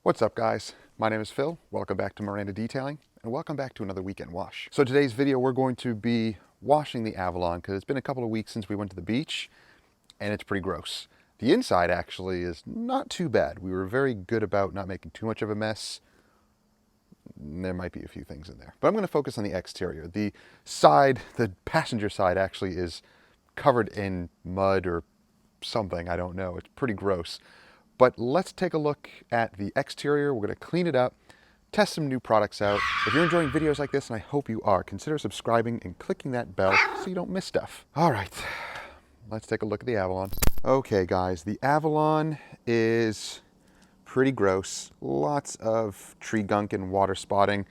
What's up, guys? My name is Phil. Welcome back to Miranda Detailing, and welcome back to another weekend wash. So today's video, we're going to be washing the Avalon because it's been a couple of weeks since we went to the beach, and it's pretty gross. The inside actually is not too bad. We were very good about not making too much of a mess. There might be a few things in there, but I'm going to focus on the exterior. The passenger side actually is covered in mud or something. I don't know. It's pretty gross. But let's take a look at the exterior. We're going to clean it up, test some new products out. If you're enjoying videos like this, and I hope you are, consider subscribing and clicking that bell so you don't miss stuff. All right, let's take a look at the Avalon. Okay, guys, the Avalon is pretty gross. Lots of tree gunk and water spotting.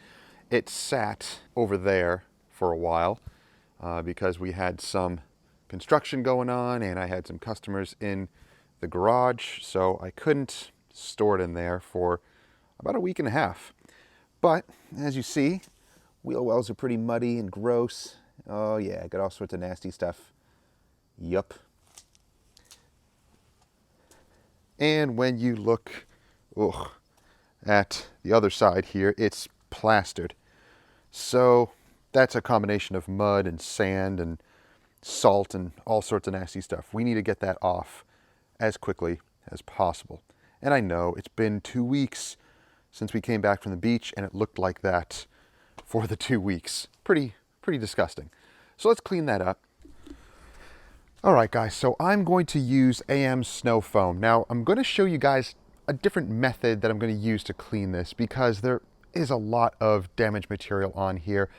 It sat over there for a while because we had some construction going on and I had some customers in the garage, so I couldn't store it in there for about a week and a half. But as you see, wheel wells are pretty muddy and gross. Oh yeah, got all sorts of nasty stuff. Yup. And when you look at the other side here, it's plastered. So that's a combination of mud and sand and salt and all sorts of nasty stuff. We need to get that off as quickly as possible. And I know it's been 2 weeks since we came back from the beach and it looked like that for the 2 weeks. Pretty disgusting. So let's clean that up. All right, guys, so I'm going to use AM Snow Foam. Now, I'm going to show you guys a different method that I'm going to use to clean this because there is a lot of damaged material on here.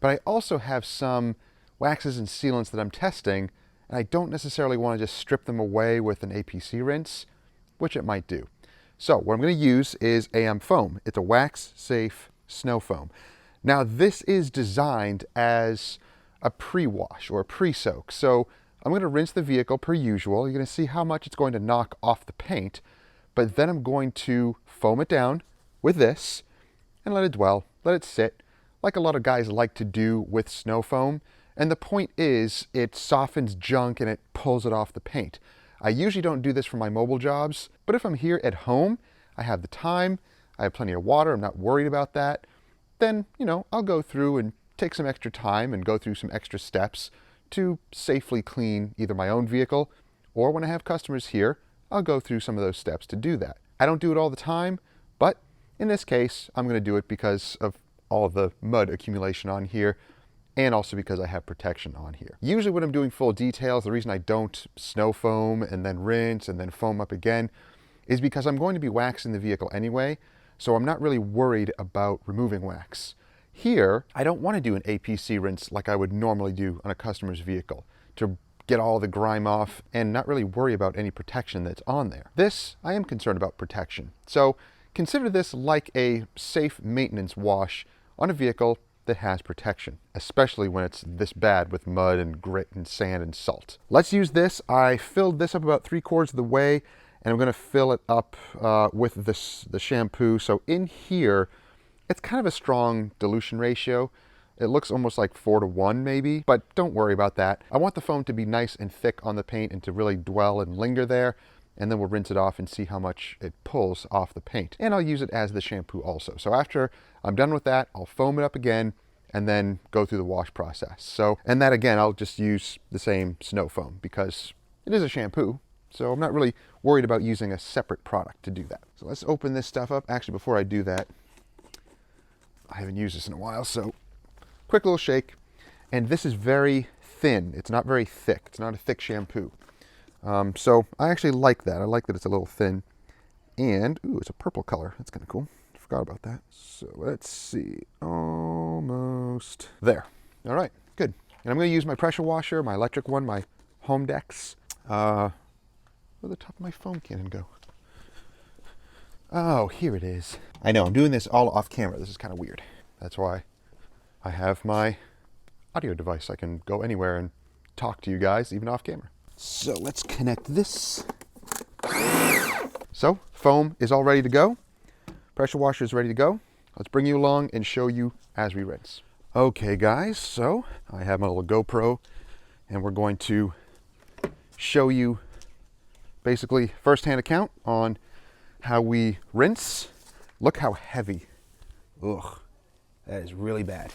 But I also have some waxes and sealants that I'm testing, and I don't necessarily want to just strip them away with an APC rinse, which it might do. So what I'm going to use is AM foam. It's a wax-safe snow foam. Now this is designed as a pre-wash or a pre-soak. So I'm going to rinse the vehicle per usual. You're going to see how much it's going to knock off the paint, but then I'm going to foam it down with this and let it dwell, let it sit, like a lot of guys like to do with snow foam. And the point is, it softens junk and it pulls it off the paint. I usually don't do this for my mobile jobs, but if I'm here at home, I have the time, I have plenty of water, I'm not worried about that, then, I'll go through and take some extra time and go through some extra steps to safely clean either my own vehicle, or when I have customers here, I'll go through some of those steps to do that. I don't do it all the time, but in this case, I'm going to do it because of all of the mud accumulation on here, and also because I have protection on here. Usually when I'm doing full details, the reason I don't snow foam and then rinse and then foam up again is because I'm going to be waxing the vehicle anyway, so I'm not really worried about removing wax. Here, I don't want to do an APC rinse like I would normally do on a customer's vehicle to get all the grime off and not really worry about any protection that's on there. This, I am concerned about protection. So consider this like a safe maintenance wash on a vehicle that has protection, especially when it's this bad with mud and grit and sand and salt. Let's use this. I filled this up about 3/4 of the way, and I'm going to fill it up with the shampoo. So in here, it's kind of a strong dilution ratio. It looks almost like 4-to-1 maybe, but don't worry about that. I want the foam to be nice and thick on the paint and to really dwell and linger there, and then we'll rinse it off and see how much it pulls off the paint. And I'll use it as the shampoo also. So after I'm done with that, I'll foam it up again and then go through the wash process. So, and that again, I'll just use the same snow foam because it is a shampoo. So I'm not really worried about using a separate product to do that. So let's open this stuff up. Actually, before I do that, I haven't used this in a while, so quick little shake. And this is very thin. It's not very thick. It's not a thick shampoo. So I actually like that. I like that it's a little thin. And, ooh, it's a purple color. That's kind of cool. Forgot about that. So let's see. Almost there. All right, good. And I'm going to use my pressure washer, my electric one, my Home Dex. Where'd the top of my foam cannon go? Oh, here it is. I know, I'm doing this all off camera. This is kind of weird. That's why I have my audio device. I can go anywhere and talk to you guys, even off camera. So let's connect this. So foam is all ready to go. Pressure washer is ready to go. Let's bring you along and show you as we rinse. Okay guys, so I have my little GoPro and we're going to show you basically first-hand account on how we rinse Look how heavy. Ugh, that is really bad.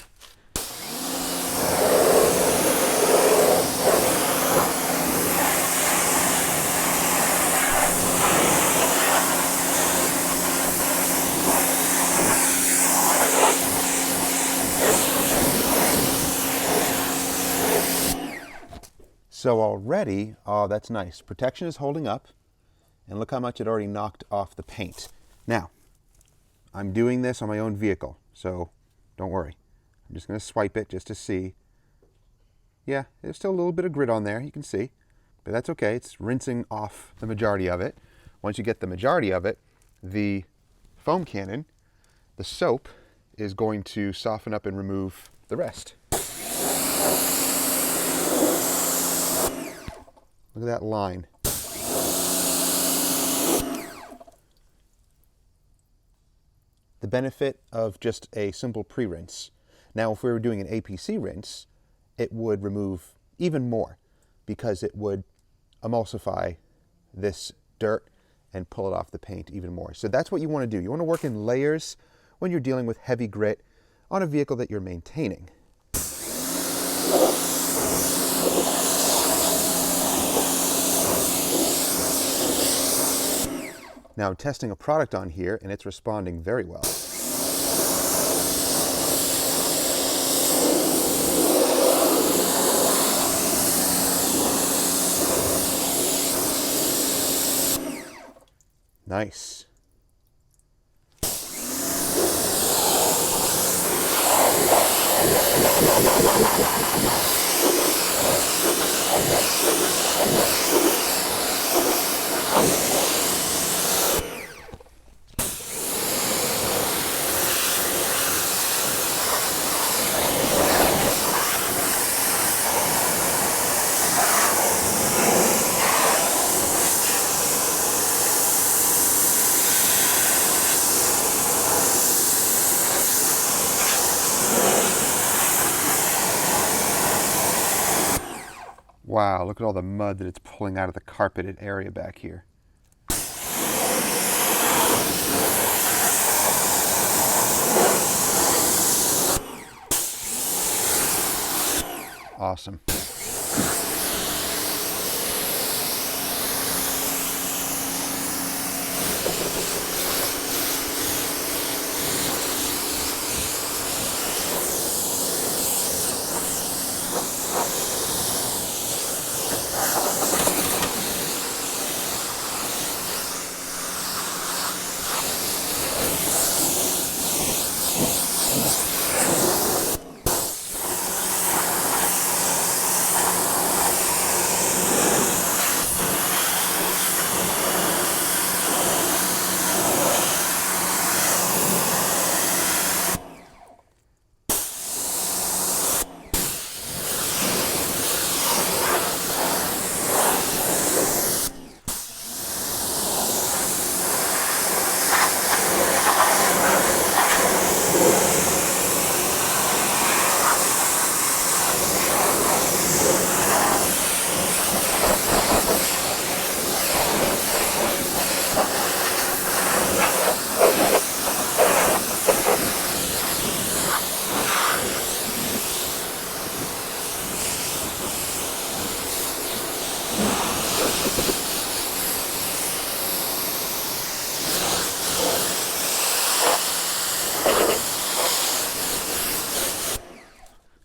So already, oh, that's nice. Protection is holding up, and look how much it already knocked off the paint. Now, I'm doing this on my own vehicle, so don't worry. I'm just going to swipe it just to see. Yeah, there's still a little bit of grit on there, you can see. But that's okay, it's rinsing off the majority of it. Once you get the majority of it, the foam cannon, the soap, is going to soften up and remove the rest. Look at that line. The benefit of just a simple pre-rinse. Now, if we were doing an APC rinse, it would remove even more because it would emulsify this dirt and pull it off the paint even more. So that's what you want to do. You want to work in layers when you're dealing with heavy grit on a vehicle that you're maintaining. Now I'm testing a product on here and it's responding very well. Nice. Wow, look at all the mud that it's pulling out of the carpeted area back here. Awesome.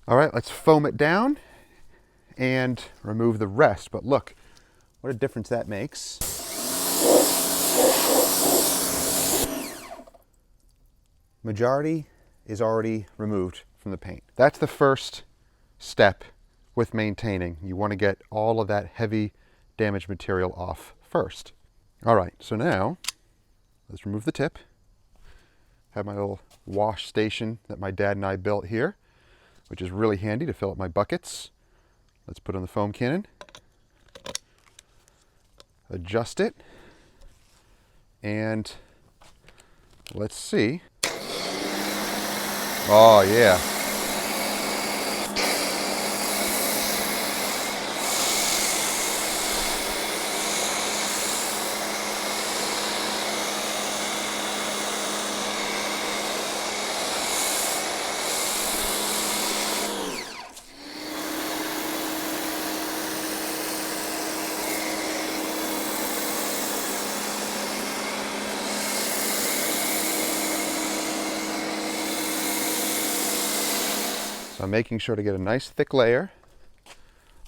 All right, let's foam it down and remove the rest. But look, what a difference that makes. Majority is already removed from the paint. That's the first step with maintaining. You want to get all of that heavy damaged material off first. All right, so now let's remove the tip. Have my little wash station that my dad and I built here, which is really handy to fill up my buckets. Let's put on the foam cannon, adjust it, and let's see. Oh yeah. So I'm making sure to get a nice thick layer,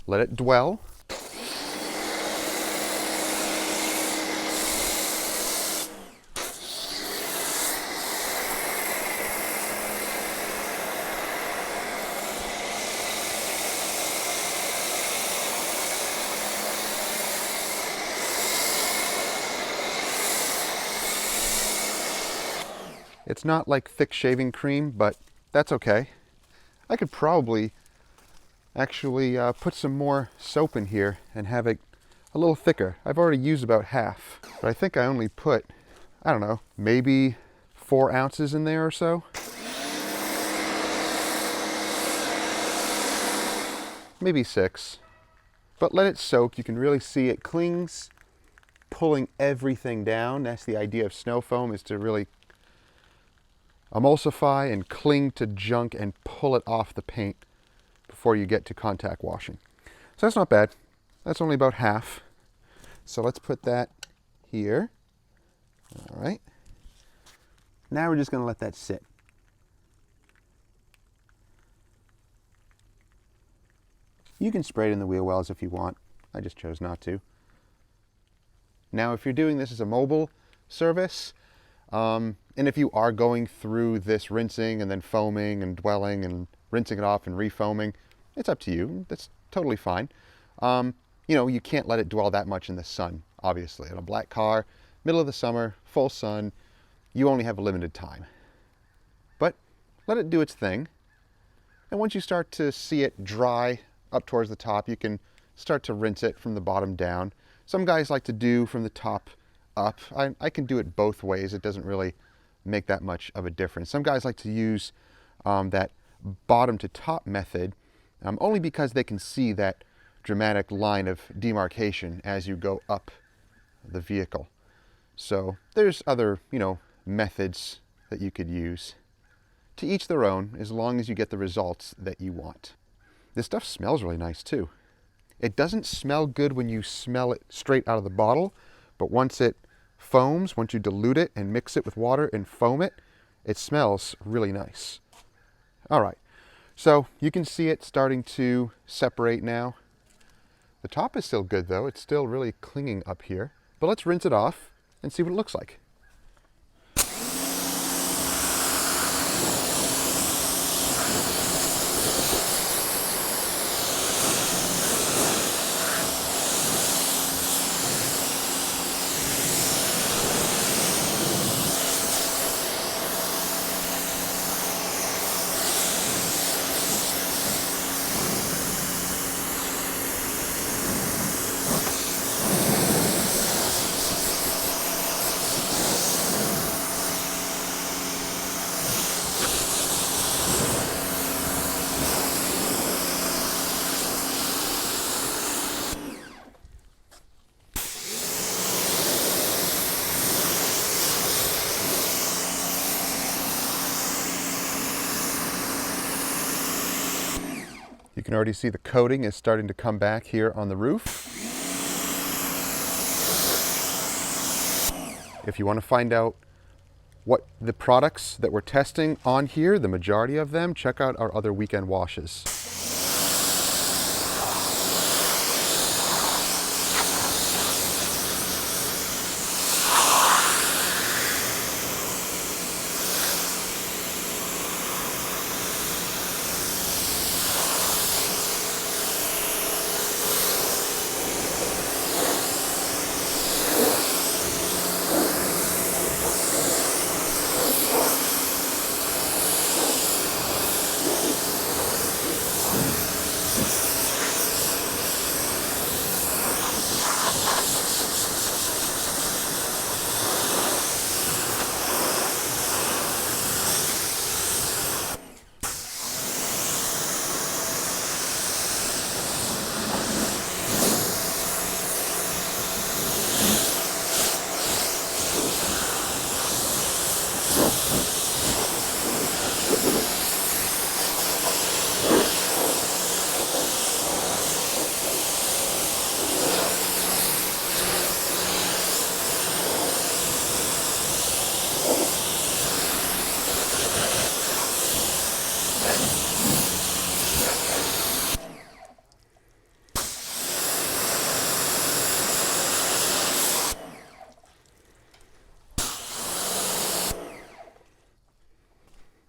let it dwell. It's not like thick shaving cream, but that's okay. I could probably actually put some more soap in here and have it a little thicker. I've already used about half, but I think I only put, I don't know, maybe 4 ounces in there or so. Maybe 6. But let it soak. You can really see it clings, pulling everything down. That's the idea of snow foam, is to really emulsify and cling to junk and pull it off the paint before you get to contact washing. So that's not bad. That's only about half. So let's put that here. All right. Now we're just going to let that sit. You can spray it in the wheel wells if you want. I just chose not to. Now, if you're doing this as a mobile service, and if you are going through this rinsing and then foaming and dwelling and rinsing it off and refoaming, it's up to you. That's totally fine. You know, you can't let it dwell that much in the sun, obviously. In a black car, middle of the summer, full sun, you only have a limited time. But let it do its thing. And once you start to see it dry up towards the top, you can start to rinse it from the bottom down. Some guys like to do from the top up. I can do it both ways. It doesn't really make that much of a difference. Some guys like to use that bottom to top method only because they can see that dramatic line of demarcation as you go up the vehicle. So there's other, you know, methods that you could use. To each their own, as long as you get the results that you want. This stuff smells really nice too. It doesn't smell good when you smell it straight out of the bottle, but once it foams, once you dilute it and mix it with water and foam it, it smells really nice. All right, so you can see it starting to separate now. The top is still good though. It's still really clinging up here. But let's rinse it off and see what it looks like. You can already see the coating is starting to come back here on the roof. If you want to find out what the products that we're testing on here, the majority of them, check out our other weekend washes.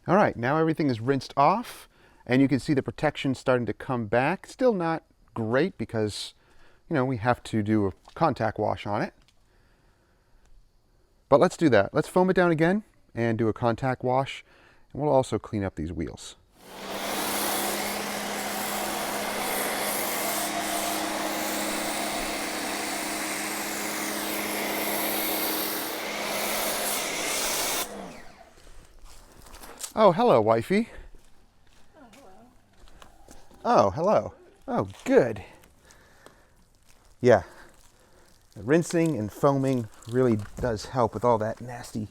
All right, now everything is rinsed off, and you can see the protection starting to come back. Still not great because, you know, we have to do a contact wash on it. But let's do that. Let's foam it down again and do a contact wash, and we'll also clean up these wheels. Oh, hello, wifey. Oh, hello. Oh, hello. Oh, good. Yeah, rinsing and foaming really does help with all that nasty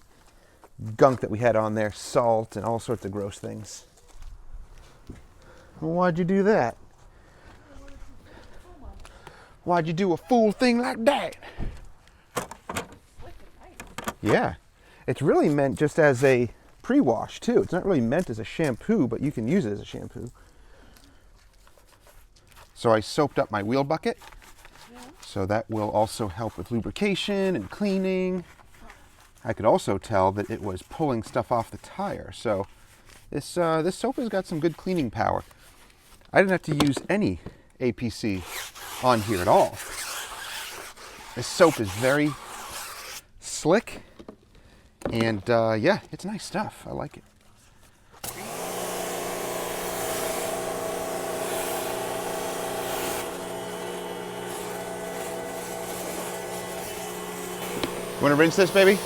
gunk that we had on there, salt and all sorts of gross things. Well, why'd you do that? Why'd you do a fool thing like that? Yeah, it's really meant just as a pre-wash too. It's not really meant as a shampoo, but you can use it as a shampoo. So I soaped up my wheel bucket. So that will also help with lubrication and cleaning. I could also tell that it was pulling stuff off the tire. So this soap has got some good cleaning power. I didn't have to use any APC on here at all. This soap is very slick, and yeah, it's nice stuff. I like it. You want to rinse this, baby?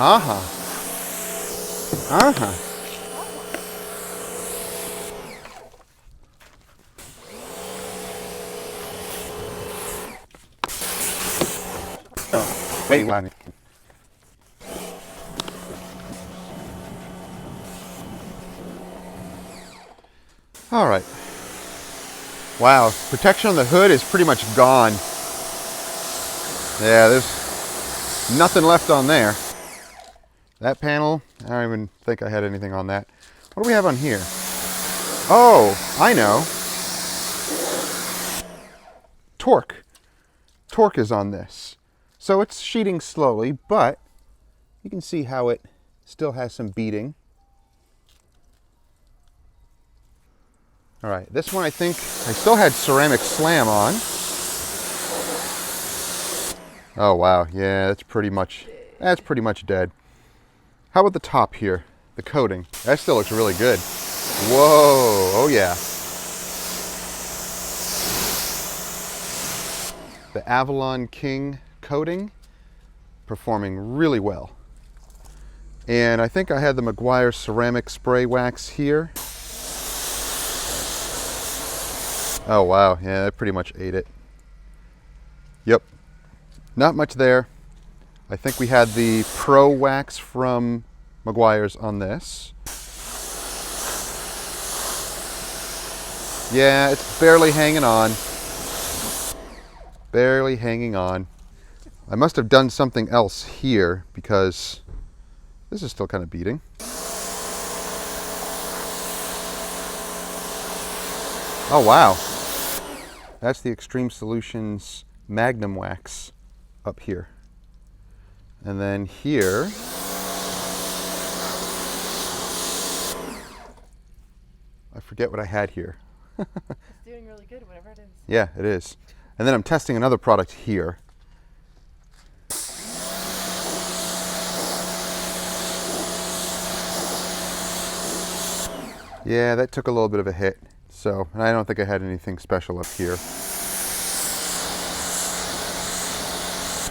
Uh-huh. Uh-huh. Oh, wait, wait. All right. Wow, protection on the hood is pretty much gone. Yeah, there's nothing left on there. That panel, I don't even think I had anything on that. What do we have on here? Oh, I know. Torque. Torque is on this. So it's sheeting slowly, but you can see how it still has some beating. All right, this one I think I still had ceramic slam on. Oh wow, yeah, that's pretty much dead. How about the top here, the coating? That still looks really good. Whoa, oh yeah. The Avalon King coating, performing really well. And I think I had the Meguiar ceramic spray wax here. Oh wow, yeah, that pretty much ate it. Yep, not much there. I think we had the Pro wax from Meguiar's on this. Yeah, it's barely hanging on. Barely hanging on. I must have done something else here because this is still kind of beating. Oh wow. That's the Extreme Solutions Magnum wax up here. And then here, I forget what I had here. It's doing really good, whatever it is. Yeah, it is. And then I'm testing another product here. Yeah, that took a little bit of a hit. So, and I don't think I had anything special up here.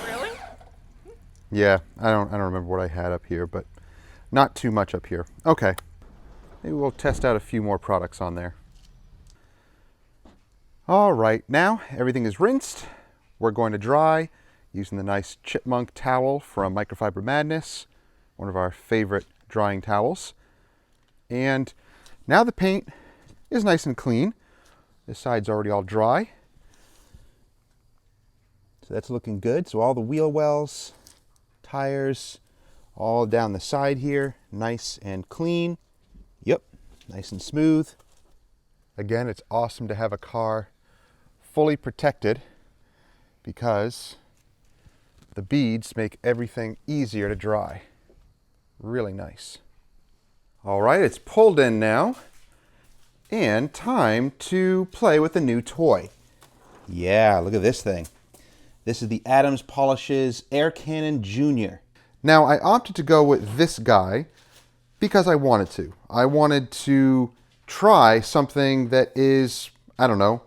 Really? Yeah, I don't remember what I had up here, but not too much up here. Okay. Maybe we'll test out a few more products on there. All right, now everything is rinsed. We're going to dry using the nice chipmunk towel from Microfiber Madness, one of our favorite drying towels. And now the paint is nice and clean. This side's already all dry. So that's looking good. So all the wheel wells, tires, all down the side here, nice and clean. Yep. nice and smooth. Again, it's awesome to have a car fully protected because the beads make everything easier to dry. Really nice. All right, it's pulled in now, and time to play with the new toy. Yeah, look at this thing. This is the Adams Polishes Air Cannon Junior. Now, I opted to go with this guy because I wanted to. I wanted to try something that is, I don't know,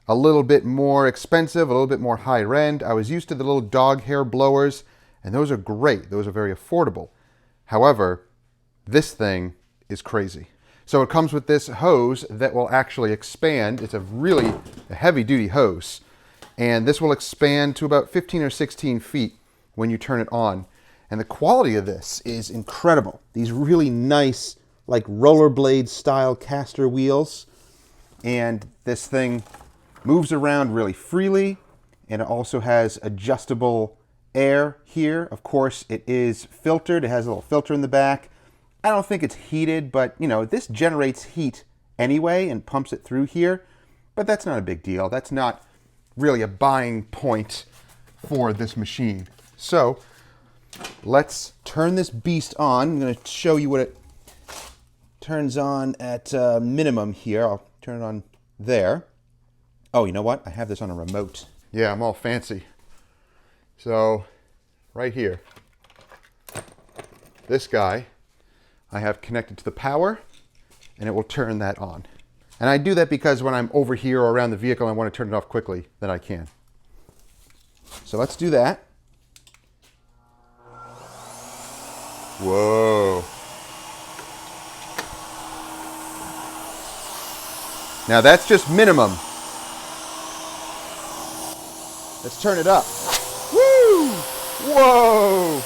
a little bit more expensive, a little bit more higher end. I was used to the little dog hair blowers, and those are great. Those are very affordable. However, this thing is crazy. So it comes with this hose that will actually expand. It's a really heavy-duty hose, and this will expand to about 15 or 16 feet when you turn it on. And the quality of this is incredible. These really nice, like rollerblade style caster wheels. And this thing moves around really freely. And it also has adjustable air here. Of course, it is filtered. It has a little filter in the back. I don't think it's heated, but you know, this generates heat anyway and pumps it through here. But that's not a big deal. That's not really a buying point for this machine. So let's turn this beast on. I'm going to show you what it turns on at minimum here. I'll turn it on there. Oh, you know what? I have this on a remote. Yeah, I'm all fancy. So right here, this guy I have connected to the power, and it will turn that on. And I do that because when I'm over here or around the vehicle and I want to turn it off quickly, then I can. So let's do that. Whoa. Now that's just minimum. Let's turn it up. Woo! Whoa!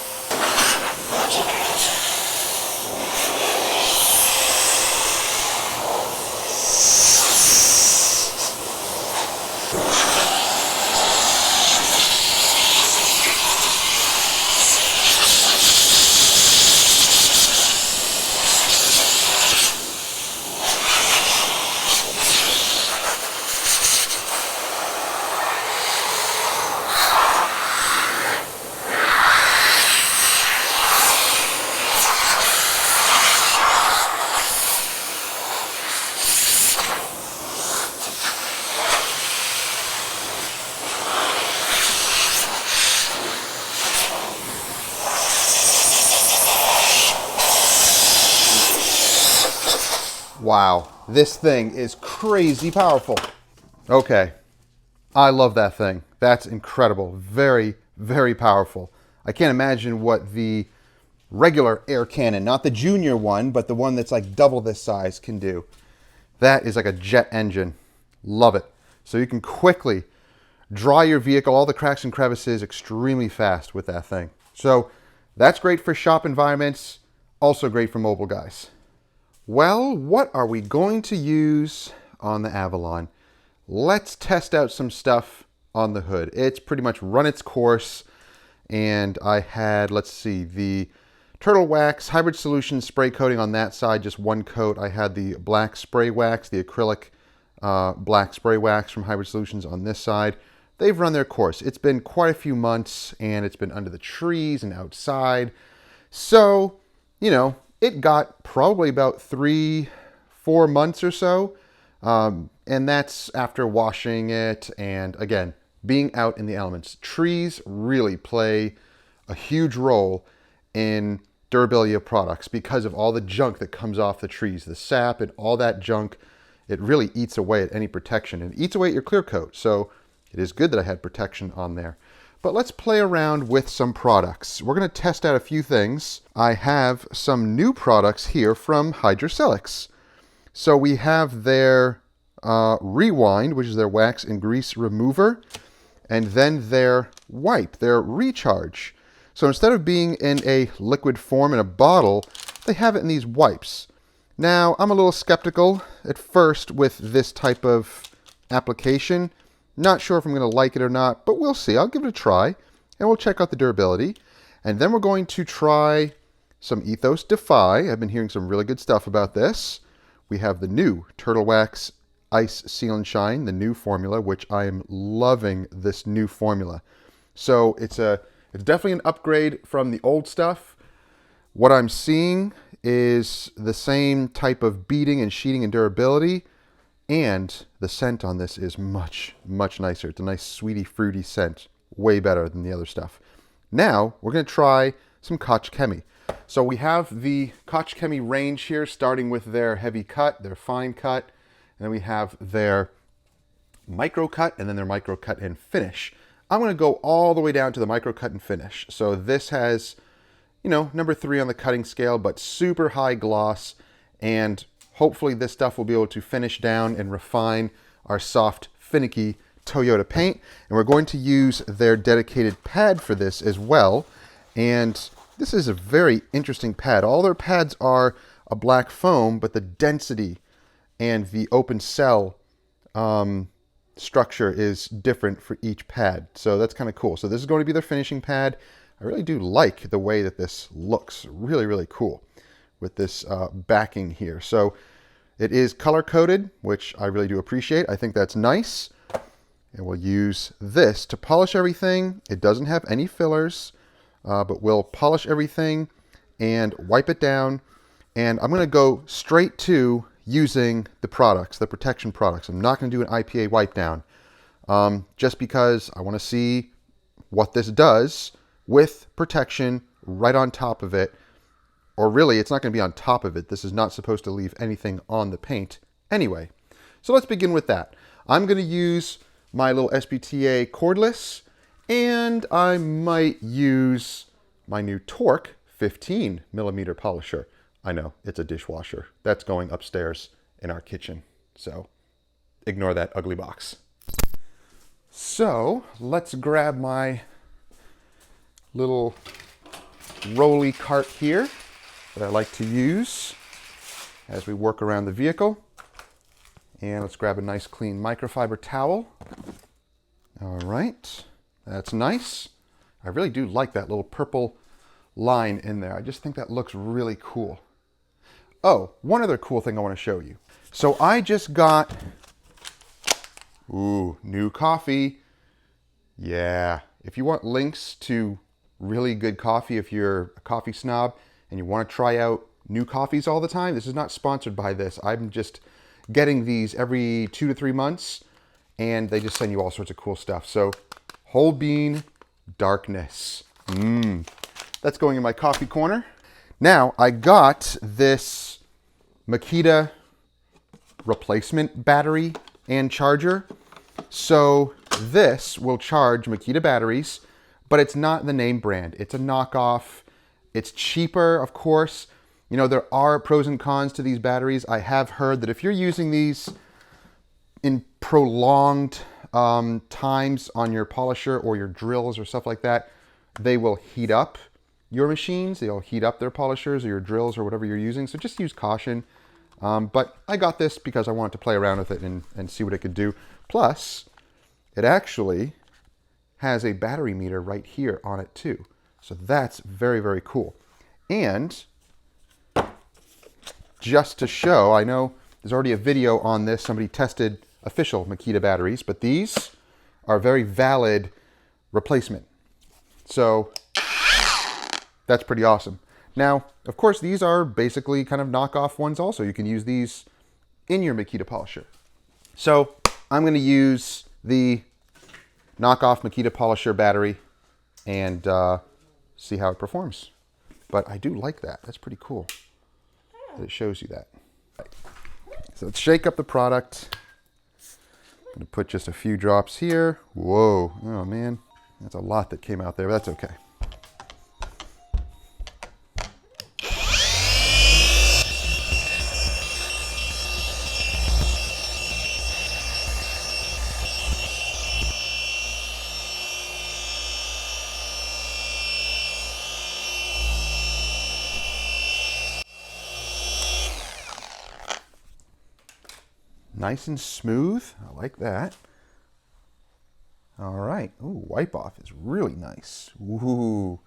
Wow, this thing is crazy powerful. Okay, I love that thing. That's incredible. Very, very powerful. I can't imagine what the regular air cannon, not the junior one, but the one that's like double this size can do. That is like a jet engine. Love it. So you can quickly dry your vehicle, all the cracks and crevices extremely fast with that thing. So that's great for shop environments, also great for mobile guys. Well, what are we going to use on the Avalon? Let's test out some stuff on the hood. It's pretty much run its course, and I had, let's see, the Turtle Wax Hybrid Solution spray coating on that side, just one coat. I had the black spray wax, the acrylic black spray wax from Hybrid Solutions on this side. They've run their course. It's been quite a few months, and it's been under the trees and outside. So, you know, it got probably about 3-4 months or so. And that's after washing it and, again, being out in the elements. Trees really play a huge role in durability of products because of all the junk that comes off the trees. The sap and all that junk, it really eats away at any protection and eats away at your clear coat. So it is good that I had protection on there. But let's play around with some products. We're going to test out a few things. I have some new products here from Hydrocelics. So we have their Rewind, which is their wax and grease remover, and then their wipe, their recharge. So instead of being in a liquid form in a bottle, they have it in these wipes. Now, I'm a little skeptical at first with this type of application. Not sure if I'm going to like it or not, but we'll see. I'll give it a try, and we'll check out the durability. And then we're going to try some Ethos Defy. I've been hearing some really good stuff about this. we have the new Turtle Wax Ice Seal and Shine, the new formula, which I am loving this new formula. So it's definitely an upgrade from the old stuff. What I'm seeing is the same type of beading and sheeting and durability, and the scent on this is much, much nicer. It's a nice sweety, fruity scent, way better than the other stuff. Now, we're going to try some Koch Chemie. So we have the Koch Chemie range here, starting with their heavy cut, their fine cut, and then we have their micro cut, and then their micro cut and finish. I'm going to go all the way down to the micro cut and finish. So this has, you know, number 3 on the cutting scale, but super high gloss, and hopefully this stuff will be able to finish down and refine our soft, finicky Toyota paint. And we're going to use their dedicated pad for this as well. And this is a very interesting pad. All their pads are a black foam, but the density and the open cell structure is different for each pad. So that's kind of cool. So this is going to be their finishing pad. I really do like the way that this looks. Really, really cool with this backing here. So it is color coded, which I really do appreciate. I think that's nice. And we'll use this to polish everything. It doesn't have any fillers, but we'll polish everything and wipe it down. And I'm going to go straight to using the products, the protection products. I'm not going to do an IPA wipe down, just because I want to see what this does with protection right on top of it. Or really, it's not going to be on top of it. This is not supposed to leave anything on the paint anyway. So let's begin with that. I'm going to use my little SPTA cordless, and I might use my new Torque 15 millimeter polisher. I know, it's a dishwasher. That's going upstairs in our kitchen. So ignore that ugly box. So let's grab my little rolly cart here that I like to use as we work around the vehicle. And let's grab a nice clean microfiber towel. All right, that's nice. I really do like that little purple line in there. I just think that looks really cool. Oh, one other cool thing I want to show you. So I just got, new coffee. Yeah, if you want links to really good coffee, if you're a coffee snob and you want to try out new coffees all the time, this is not sponsored by this. I'm just getting these every 2 to 3 months, and they just send you all sorts of cool stuff. So whole bean darkness. That's going in my coffee corner. Now I got this Makita replacement battery and charger. So this will charge Makita batteries, but it's not the name brand. It's a knockoff. It's cheaper, of course. You know, there are pros and cons to these batteries. I have heard that if you're using these in prolonged times on your polisher or your drills or stuff like that, they will heat up your machines. They'll heat up their polishers or your drills or whatever you're using. So just use caution. But I got this because I wanted to play around with it and see what it could do. Plus, it actually has a battery meter right here on it too. So that's very, very cool. And just to show, I know there's already a video on this. Somebody tested official Makita batteries, but these are a very valid replacement. So that's pretty awesome. Now, of course, these are basically kind of knockoff ones also. You can use these in your Makita polisher. So I'm going to use the knockoff Makita polisher battery and see how it performs. But I do like that. That's pretty cool that it shows you that. So let's shake up the product. I'm going to put just a few drops here. Whoa, oh man, that's a lot that came out there, but that's okay. Nice and smooth. I like that. All right. Ooh, wipe off is really nice. Ooh.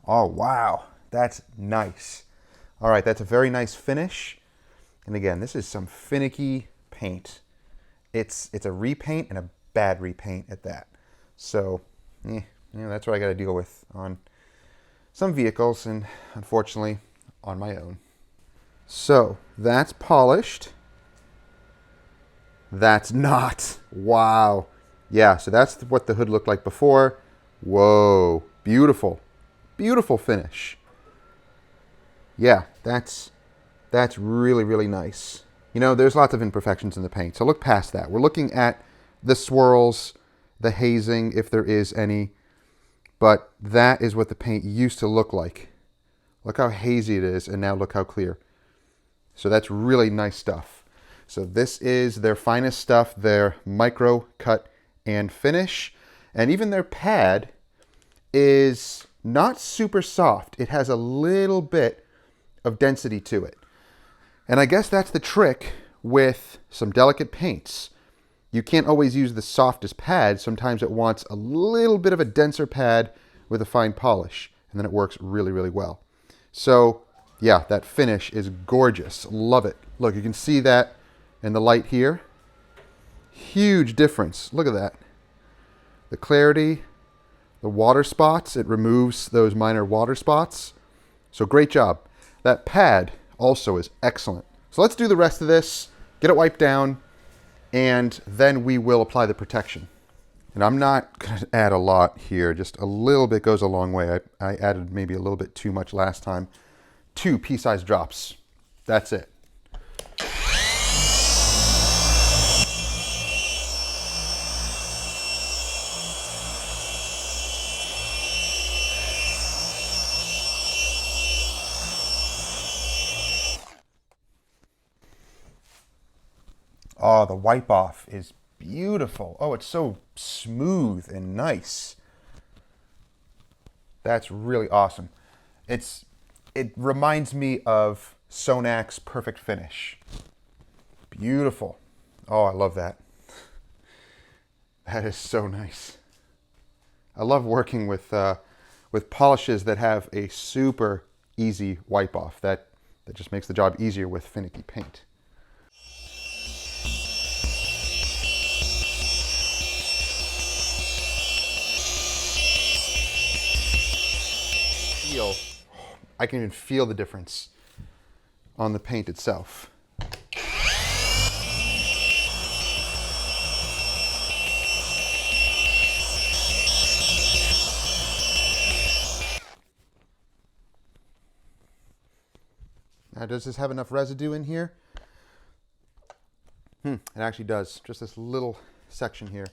Oh, wow. That's nice. All right. That's a very nice finish. And again, this is some finicky paint. It's a repaint and a bad repaint at that. So, that's what I got to deal with on some vehicles and unfortunately on my own. So that's polished. That's not. Wow. Yeah, so that's what the hood looked like before. Whoa. Beautiful. Beautiful finish. Yeah, that's really, really nice. You know, there's lots of imperfections in the paint, so look past that. We're looking at the swirls, the hazing, if there is any, but that is what the paint used to look like. Look how hazy it is, and now look how clear. So that's really nice stuff. So this is their finest stuff, their micro cut and finish. And even their pad is not super soft. It has a little bit of density to it. And I guess that's the trick with some delicate paints. You can't always use the softest pad. Sometimes it wants a little bit of a denser pad with a fine polish, and then it works really, really well. So yeah, that finish is gorgeous. Love it. Look, you can see that in the light here. Huge difference. Look at that. The clarity, the water spots, it removes those minor water spots. So great job. That pad also is excellent. So let's do the rest of this, get it wiped down, and then we will apply the protection. And I'm not going to add a lot here. Just a little bit goes a long way. I added maybe a little bit too much last time. 2 pea-sized drops. That's it. Oh, the wipe off is beautiful. Oh, it's so smooth and nice. That's really awesome. It reminds me of Sonak's Perfect Finish. Beautiful. Oh, I love that. That is so nice. I love working with polishes that have a super easy wipe off. That just makes the job easier with finicky paint. I can even feel the difference on the paint itself. Now, does this have enough residue in here? It actually does. Just this little section here.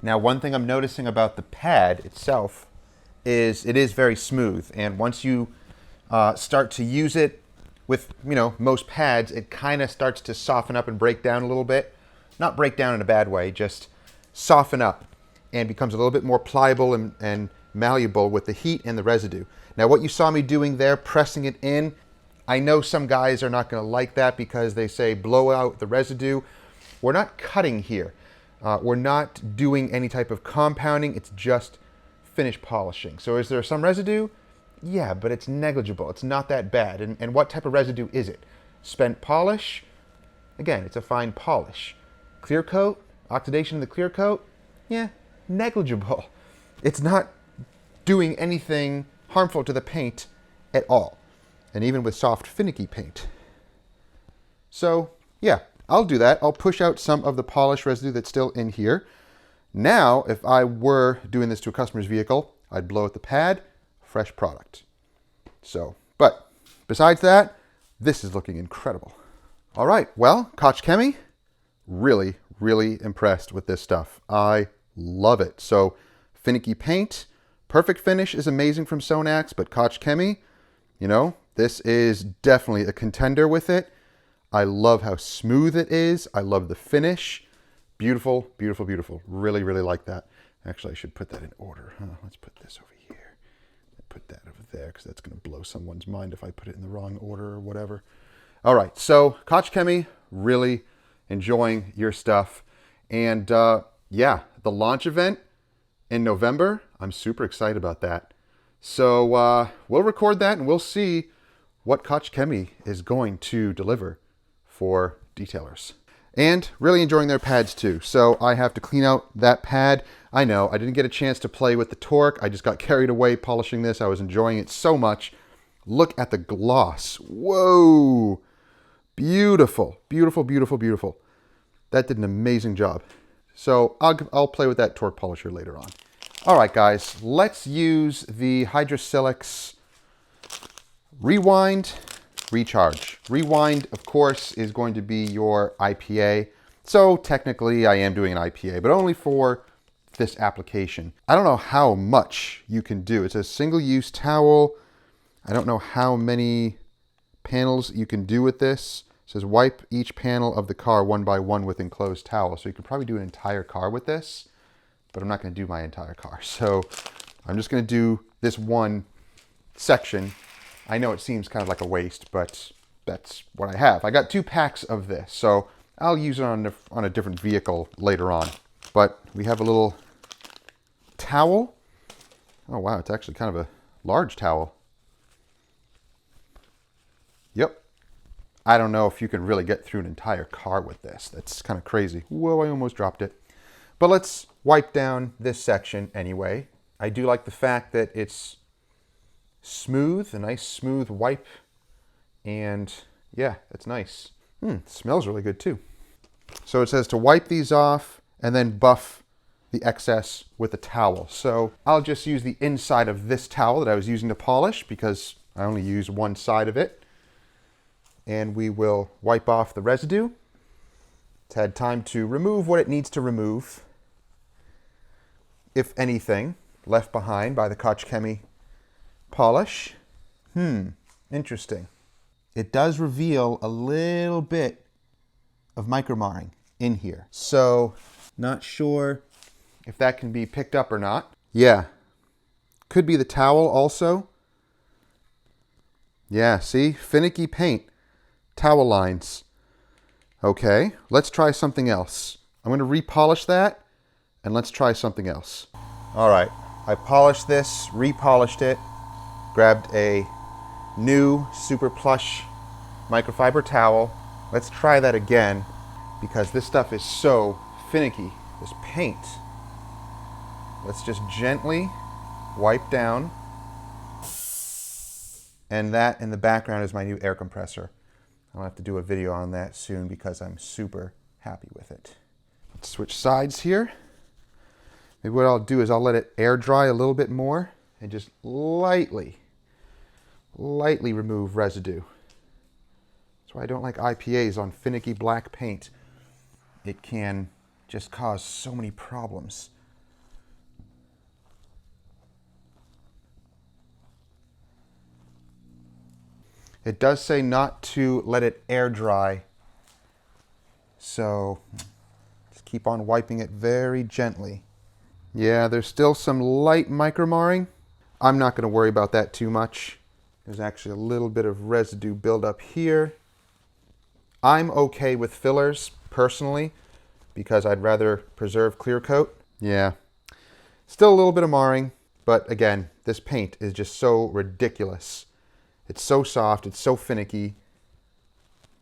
Now, one thing I'm noticing about the pad itself is it is very smooth. And once you start to use it with, most pads, it kind of starts to soften up and break down a little bit. Not break down in a bad way, just soften up and becomes a little bit more pliable and malleable with the heat and the residue. Now, what you saw me doing there, pressing it in, I know some guys are not going to like that because they say blow out the residue. We're not cutting here. We're not doing any type of compounding. It's just finish polishing. So is there some residue? Yeah, but it's negligible. It's not that bad. And what type of residue is it? Spent polish? Again, it's a fine polish. Clear coat? Oxidation of the clear coat? Yeah, negligible. It's not doing anything harmful to the paint at all. And even with soft, finicky paint. So, yeah. I'll do that. I'll push out some of the polish residue that's still in here. Now, if I were doing this to a customer's vehicle, I'd blow out the pad, fresh product. So, but besides that, this is looking incredible. All right, well, Koch Chemie, really, really impressed with this stuff. I love it. So, finicky paint, perfect finish is amazing from Sonax, but Koch Chemie, this is definitely a contender with it. I love how smooth it is. I love the finish. Beautiful, beautiful, beautiful. Really, really like that. Actually, I should put that in order. Let's put this over here. Put that over there because that's going to blow someone's mind if I put it in the wrong order or whatever. All right, so Koch Chemie, really enjoying your stuff. And yeah, the launch event, in November. I'm super excited about that. So we'll record that and we'll see what Koch Chemie is going to deliver for detailers. And really enjoying their pads too. So I have to clean out that pad. I know I didn't get a chance to play with the torque. I just got carried away polishing this. I was enjoying it so much. Look at the gloss. Whoa. Beautiful, beautiful, beautiful, beautiful. That did an amazing job. So I'll play with that torque polisher later on. All right, guys, let's use the Hydrosilix Rewind, Recharge. Rewind, of course, is going to be your IPA. So technically I am doing an IPA, but only for this application. I don't know how much you can do. It's a single-use towel. I don't know how many panels you can do with this. It says wipe each panel of the car one by one with enclosed towel. So you could probably do an entire car with this, but I'm not going to do my entire car. So I'm just going to do this one section. I know it seems kind of like a waste, but that's what I have. I got 2 packs of this, so I'll use it on a different vehicle later on. But we have a little towel. Oh wow, it's actually kind of a large towel. Yep. I don't know if you can really get through an entire car with this. That's kind of crazy. Whoa, I almost dropped it. But let's wipe down this section anyway. I do like the fact that it's smooth, a nice smooth wipe. And yeah, it's nice. It smells really good too. So it says to wipe these off and then buff the excess with a towel. So I'll just use the inside of this towel that I was using to polish because I only use one side of it. And we will wipe off the residue. It's had time to remove what it needs to remove, if anything, left behind by the Koch Chemie polish. Interesting. It does reveal a little bit of micromarring in here. So, not sure if that can be picked up or not. Yeah. Could be the towel also. Yeah, see? Finicky paint. Towel lines. Okay, let's try something else. I'm going to repolish that, and let's try something else. All right, I polished this, repolished it, grabbed a new super plush microfiber towel. Let's try that again, because this stuff is so finicky, this paint. Let's just gently wipe down. And that in the background is my new air compressor. I'll have to do a video on that soon because I'm super happy with it. Let's switch sides here. Maybe what I'll do is I'll let it air dry a little bit more and just lightly remove residue. That's why I don't like IPAs on finicky black paint. It can just cause so many problems. It does say not to let it air dry, so just keep on wiping it very gently. Yeah, there's still some light micromarring. I'm not going to worry about that too much. There's actually a little bit of residue buildup here. I'm okay with fillers, personally, because I'd rather preserve clear coat. Yeah, still a little bit of marring, but again, this paint is just so ridiculous. It's so soft, it's so finicky.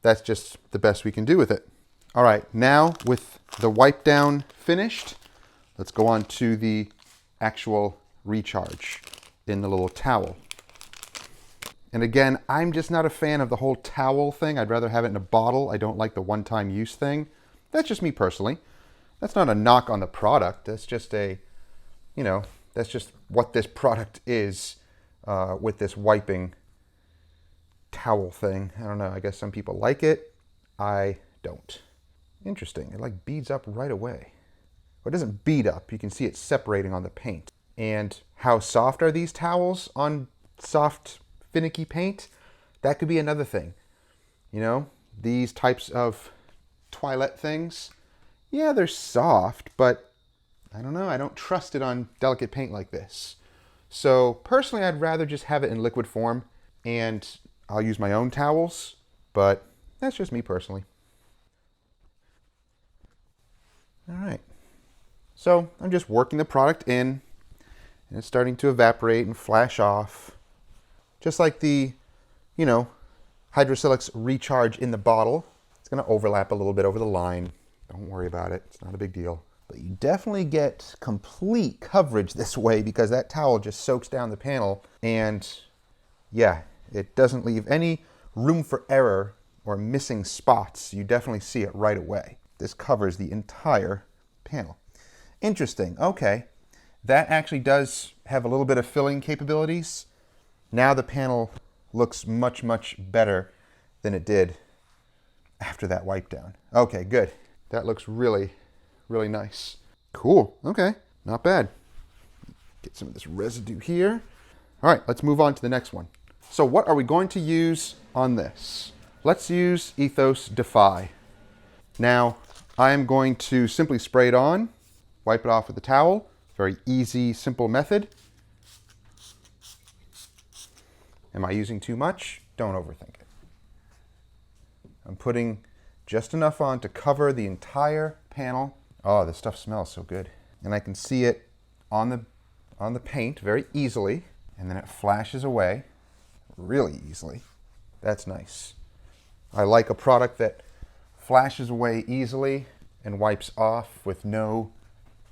That's just the best we can do with it. All right, now with the wipe down finished, let's go on to the actual recharge in the little towel. And again, I'm just not a fan of the whole towel thing. I'd rather have it in a bottle. I don't like the one-time use thing. That's just me personally. That's not a knock on the product. That's just a, that's just what this product is with this wiping towel thing. I don't know. I guess some people like it. I don't. Interesting. It like beads up right away. Well, it doesn't bead up. You can see it separating on the paint. And how soft are these towels on soft, finicky paint? That could be another thing. These types of toilet things, yeah, they're soft, but I don't know. I don't trust it on delicate paint like this. So personally, I'd rather just have it in liquid form, and I'll use my own towels, but that's just me personally. All right. So I'm just working the product in, and it's starting to evaporate and flash off. Just like the, you know, hydrosilics recharge in the bottle. It's going to overlap a little bit over the line. Don't worry about it. It's not a big deal. But you definitely get complete coverage this way because that towel just soaks down the panel. And yeah, it doesn't leave any room for error or missing spots. You definitely see it right away. This covers the entire panel. Interesting. Okay. That actually does have a little bit of filling capabilities. Now the panel looks much, much better than it did after that wipe down. Okay, good. That looks really, really nice. Cool. Okay, not bad. Get some of this residue here. All right, let's move on to the next one. So what are we going to use on this? Let's use Ethos Defy. Now, I am going to simply spray it on, wipe it off with a towel. Very easy, simple method. Am I using too much? Don't overthink it. I'm putting just enough on to cover the entire panel. Oh, this stuff smells so good. And I can see it on the paint very easily, and then it flashes away really easily. That's nice. I like a product that flashes away easily and wipes off with no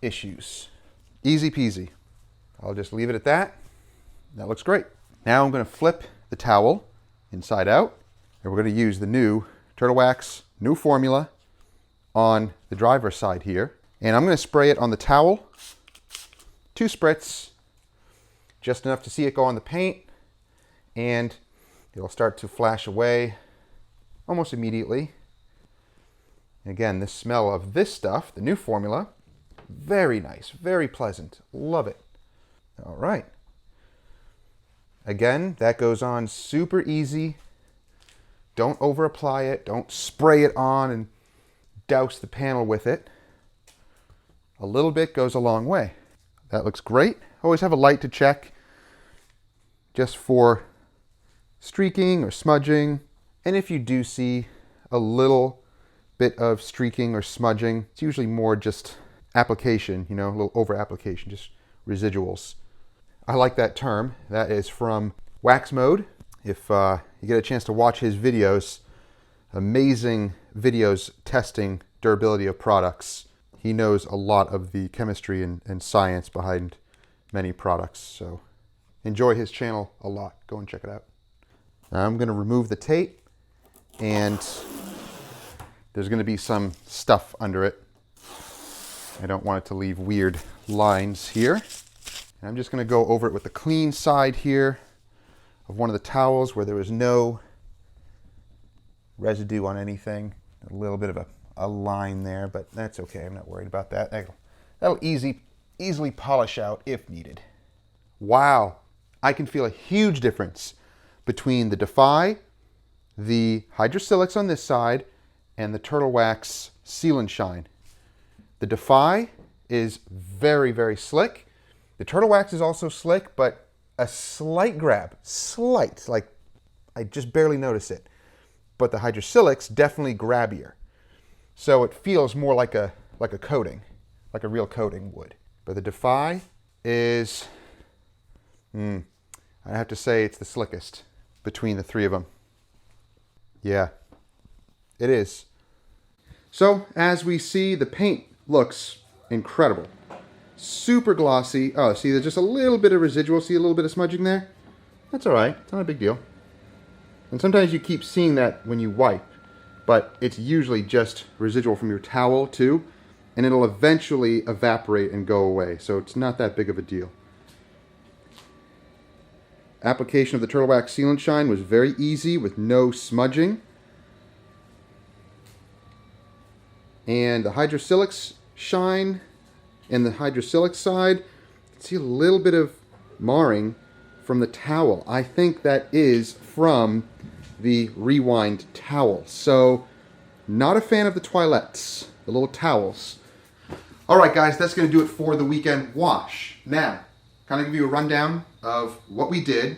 issues. Easy peasy. I'll just leave it at that. That looks great. Now I'm going to flip the towel inside out, and we're going to use the new Turtle Wax, new formula on the driver's side here. And I'm going to spray it on the towel, 2 spritz, just enough to see it go on the paint, and it'll start to flash away almost immediately. Again, the smell of this stuff, the new formula, very nice, very pleasant. Love it. All right. Again, that goes on super easy. Don't over apply it. Don't spray it on and douse the panel with it. A little bit goes a long way. That looks great. Always have a light to check just for streaking or smudging. And if you do see a little bit of streaking or smudging, it's usually more just application, you know, a little over application, just residuals. I like that term. That is from Wax Mode. If you get a chance to watch his videos, amazing videos testing durability of products. He knows a lot of the chemistry and science behind many products. So enjoy his channel a lot. Go and check it out. Now I'm going to remove the tape, and there's going to be some stuff under it. I don't want it to leave weird lines here. And I'm just going to go over it with the clean side here of one of the towels where there was no residue on anything. A little bit of a line there, but that's okay. I'm not worried about that. That'll easily polish out if needed. Wow. I can feel a huge difference between the Defy, the hydrosilics on this side, and the Turtle Wax Seal and Shine. The Defy is very, very slick. The Turtle Wax is also slick, but a slight grab. Slight. Like, I just barely notice it. But the hydrosilics definitely grabbier. So it feels more like a coating, like a real coating would. But the Defy is, I have to say it's the slickest between the 3 of them. Yeah, it is. So as we see, the paint looks incredible. Super glossy. Oh, see, there's just a little bit of residual. See a little bit of smudging there? That's all right. It's not a big deal. And sometimes you keep seeing that when you wipe, but it's usually just residual from your towel too, and it'll eventually evaporate and go away. So it's not that big of a deal. Application of the Turtle Wax Seal and Shine was very easy with no smudging. And the hydrosilics shine and the hydrosilic side, you can see a little bit of marring from the towel. I think that is from the rewind towel. So, not a fan of the toilettes, the little towels. Alright guys, that's going to do it for the weekend wash. Now, kind of give you a rundown of what we did.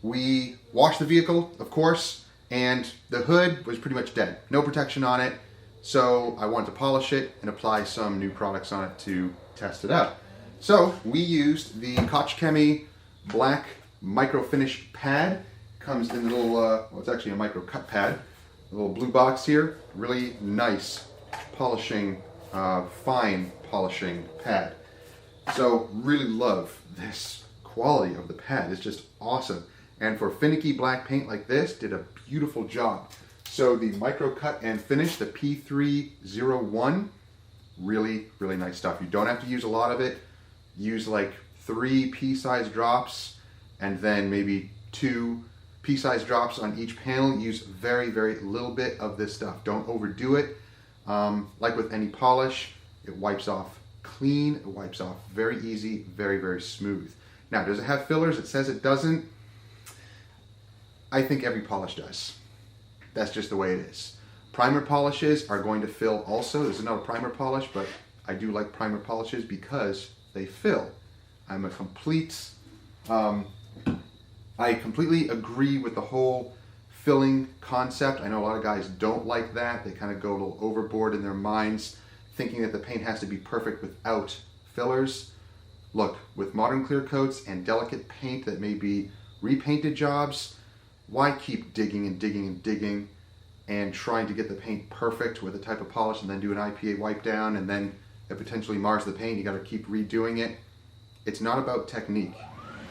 We washed the vehicle, of course, and the hood was pretty much dead. No protection on it. So I wanted to polish it and apply some new products on it to test it out. So we used the Koch Chemie black micro finish pad. Comes in a little, well, it's actually a micro cut pad. A little blue box here. Really nice polishing, fine polishing pad. So really love this quality of the pad. It's just awesome. And for finicky black paint like this, did a beautiful job. So the micro cut and finish, the P301, really, really nice stuff. You don't have to use a lot of it. Use like 3 pea-sized drops and then maybe 2 pea-sized drops on each panel. Use very, very little bit of this stuff. Don't overdo it. Like with any polish, it wipes off clean, it wipes off very easy, very, very smooth. Now, does it have fillers? It says it doesn't. I think every polish does. That's just the way it is. Primer polishes are going to fill also. This is not a primer polish, but I do like primer polishes because they fill. I'm a complete, I completely agree with the whole filling concept. I know a lot of guys don't like that. They kind of go a little overboard in their minds, thinking that the paint has to be perfect without fillers. Look, with modern clear coats and delicate paint that may be repainted jobs, why keep digging and digging and digging and trying to get the paint perfect with a type of polish and then do an IPA wipe down and then it potentially mars the paint? You got to keep redoing it. It's not about technique.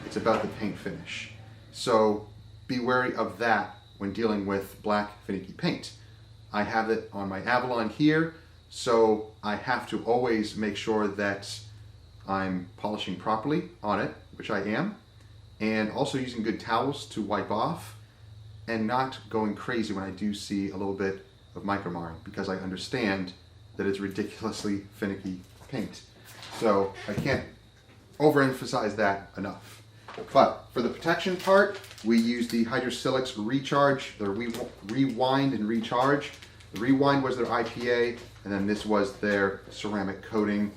It's about the paint finish. So be wary of that when dealing with black finicky paint. I have it on my Avalon here, so I have to always make sure that I'm polishing properly on it, which I am, and also using good towels to wipe off and not going crazy when I do see a little bit of micromarring, because I understand that it's ridiculously finicky paint. So I can't overemphasize that enough. But for the protection part, we use the Hydrosilics Recharge, the Rewind and Recharge. The Rewind was their IPA, and then this was their ceramic coating,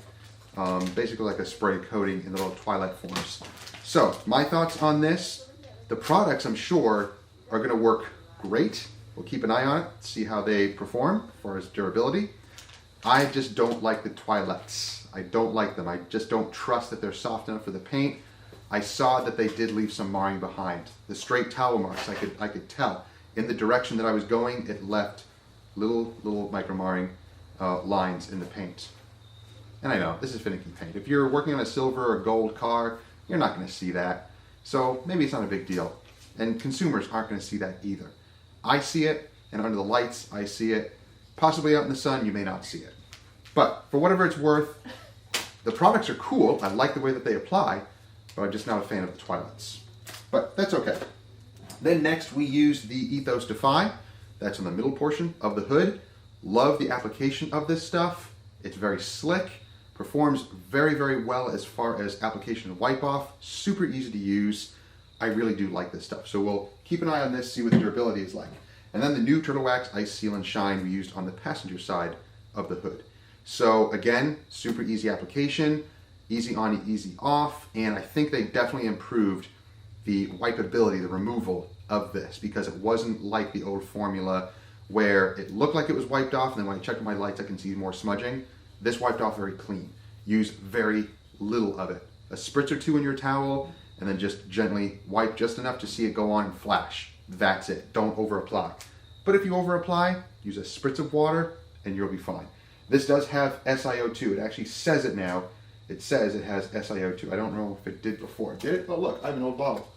basically like a spray coating in the little twilight forms. So my thoughts on this, the products I'm sure are going to work great. We'll keep an eye on it, see how they perform as far as durability. I just don't like the twilights. I don't like them. I just don't trust that they're soft enough for the paint. I saw that they did leave some marring behind. The straight towel marks, I could tell. In the direction that I was going, it left little micro marring lines in the paint. And I know, this is finicky paint. If you're working on a silver or gold car, you're not going to see that. So maybe it's not a big deal. And consumers aren't going to see that either. I see it, and under the lights, I see it. Possibly out in the sun, you may not see it. But for whatever it's worth, the products are cool. I like the way that they apply, but I'm just not a fan of the twilights. But that's okay. Then next we use the Ethos Defy. That's on the middle portion of the hood. Love the application of this stuff. It's very slick, performs very, very well as far as application and wipe off. Super easy to use. I really do like this stuff. So we'll keep an eye on this, see what the durability is like. And then the new Turtle Wax Ice Seal and Shine we used on the passenger side of the hood. So again, super easy application, easy on, easy off, and I think they definitely improved the wipeability, the removal of this, because it wasn't like the old formula where it looked like it was wiped off, and then when I check my lights, I can see more smudging. This wiped off very clean. Use very little of it. A spritz or two in your towel, and then just gently wipe just enough to see it go on and flash. That's it. Don't over apply. But if you over apply, use a spritz of water, and you'll be fine. This does have SiO2. It actually says it now. It says it has SiO2. I don't know if it did before. Did it? Oh look, I have an old bottle.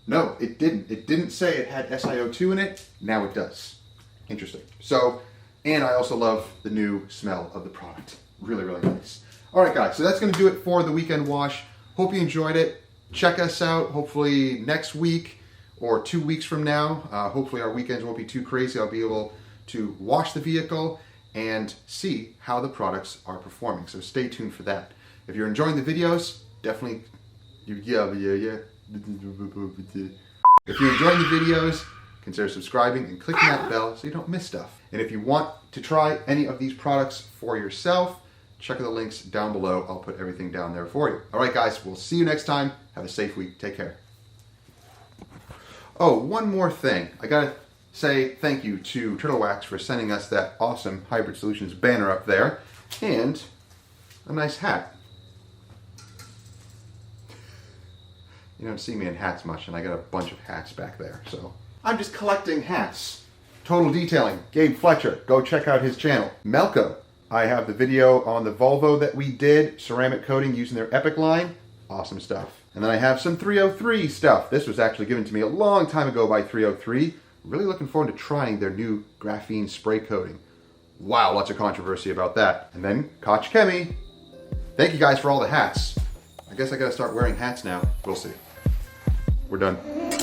No, it didn't. It didn't say it had SiO2 in it. Now it does. Interesting. So, and I also love the new smell of the product. Really, really nice. All right, guys. So that's going to do it for the weekend wash. Hope you enjoyed it. Check us out hopefully next week or 2 weeks from now. Hopefully our weekends won't be too crazy. I'll be able to wash the vehicle and see how the products are performing. So stay tuned for that. If you're enjoying the videos, definitely, If you're enjoying the videos, consider subscribing and clicking that bell so you don't miss stuff. And if you want to try any of these products for yourself, check out the links down below. I'll put everything down there for you. All right, guys, we'll see you next time. Have a safe week. Take care. Oh, one more thing. I gotta say thank you to Turtle Wax for sending us that awesome Hybrid Solutions banner up there and a nice hat. You don't see me in hats much, and I got a bunch of hats back there, so. I'm just collecting hats. Total Detailing, Gabe Fletcher, go check out his channel. Melco, I have the video on the Volvo that we did, ceramic coating using their Epic line. Awesome stuff. And then I have some 303 stuff. This was actually given to me a long time ago by 303. Really looking forward to trying their new graphene spray coating. Wow, lots of controversy about that. And then Koch Chemie. Thank you guys for all the hats. I guess I gotta start wearing hats now. We'll see. We're done.